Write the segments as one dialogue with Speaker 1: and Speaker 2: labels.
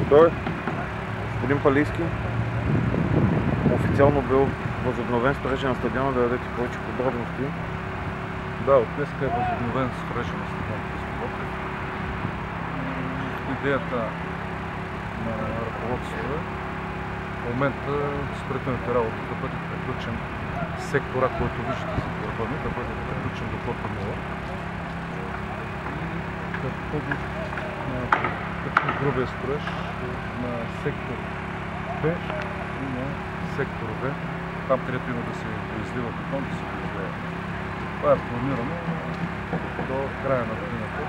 Speaker 1: Той, господин Палийски, официално бил възобновен строежа на стадиона, да дадете повече подробности.
Speaker 2: Да, от днес е възобновен строежа на стадиона Христо Ботев. Идеята на ръководството е в момента строителните работи да бъде приключен сектора, който виждате за гърба ми, да бъде приключен до кота 0 и да бъде на грубия строеж на сектор Б и на сектор В, там където има да се излива бетон, да се излива. Това е планирано до края на годината,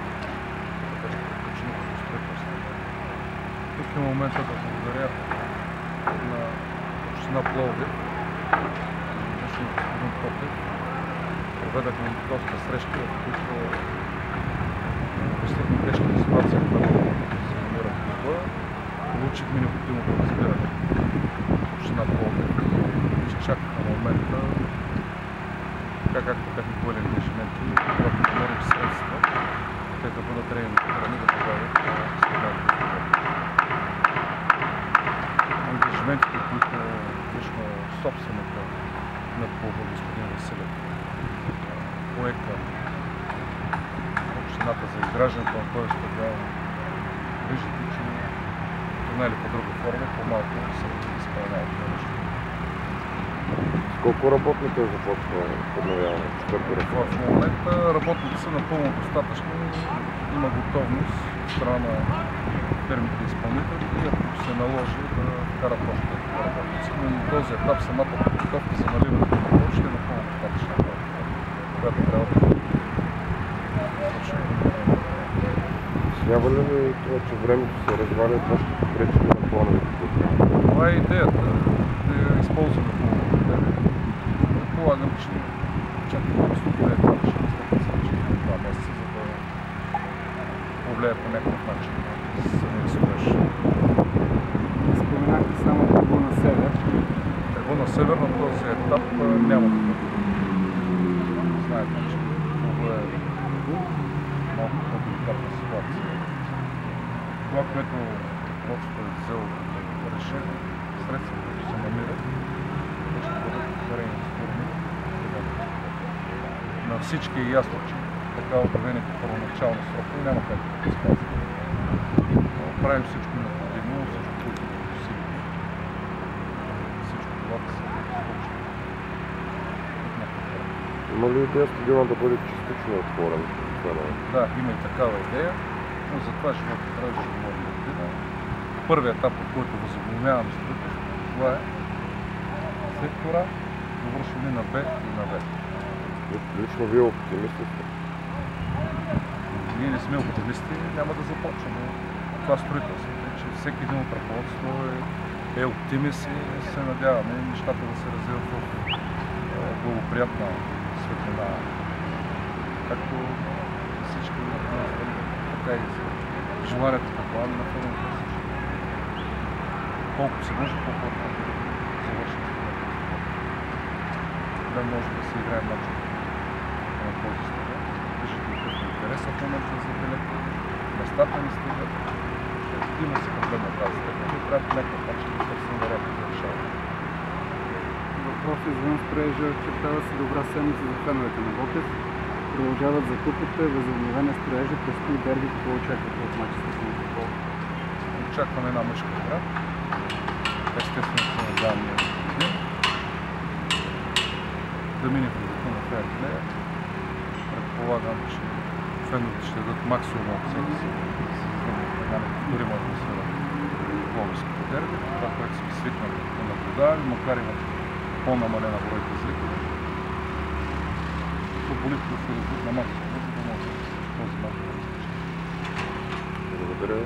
Speaker 2: така че приключено като строителство. Тук е момента да благодаря на община Пловдив, лично господин Тотев. Проведахме доста срещи, в които обяснихме тежката ситуация, в която се намира в клуба. Получихме необходимото разбиране от община Пловдив и изчакаха момента, така както бяхме поели ангажименти, когато намерим средства, те да бъдат реинвестирани да добавят стадионите. Ангажиментите, които лично собственика на клуба господин Василев пое към общината за изграждането на този стадион, виждате, че по една или по друга форма по-малко се изпълняват това нещо.
Speaker 1: С колко работника започва подновяването?
Speaker 2: В момента работните са напълно достатъчни, има готовност от страна на фирмите изпълнители и ако се наложи да карат още работници. Но на този етап самата подготовка за наливането на вода ще е напълно достатъчна, която трябва да бъде свършена.
Speaker 1: Няма ли това, че времето се разваля, това ще попречи на плановете?
Speaker 2: Това е идеята, да я използваме по време. Предполагам, че чак настъпва етап ще настъпят следващите 2 месеца, за да повлияе по някакъв начин на самия строеж.
Speaker 3: Споменахте само трибуна Север.
Speaker 2: Трибуна Север на този етап няма да бъде. Знаете, че това е малко по-деликатна ситуация. Това, което ръководството е взело като решение, средства, които се намират, ще бъдат реинвестирани. На всички е ясно, че така обявените първоначални срокове няма как да се спазват. Правим всичко необходимо, всичко, което е посилено. Всичко това да се случи.
Speaker 1: Има ли идея стадиона да бъде частично отворен?
Speaker 2: Да, има и такава идея, но за това живота трябваше да говорим година. Първият етап, от който възобновяваме строителството, това е сектора, довършване на Б и на В.
Speaker 1: Лично вие оптимисти сте?
Speaker 2: Ние не сме оптимисти, няма да започваме това строителство. Че всеки един от ръководството е оптимист и се надяваме нещата да се развиват в благоприятна светлина. Както всички така и за желанието на плана на фирмата всички. Колкото се може, по-плътно да завършим. Да може да се играем матча на този стадион. Виждате какъв е интересът в момента за билети. Местата ни стигат. Има се проблем на тази степен. И трябва по някакъв начин да търсим варианти за решаване.
Speaker 3: Въпрос извън строежа, очертава се добра седмица за феновете на Ботев. Продължават закупите, възобновена строежа, предстои дерби, какво очаквате от мачите на футбол?
Speaker 2: Очакваме една мъжка игра. Естествено се надяваме да мине в резултата на фейерплея. Предполагам, че феновете ще дадат максимум от себе си, да се създаде една неповторима атмосфера в Пловдивското дерби. Това, което сме свикнали да наблюдаваме, макар и в по-намалена бройка зрители. Футболистите се развиват на максимум, за да може този мач да различи.
Speaker 1: Благодаря.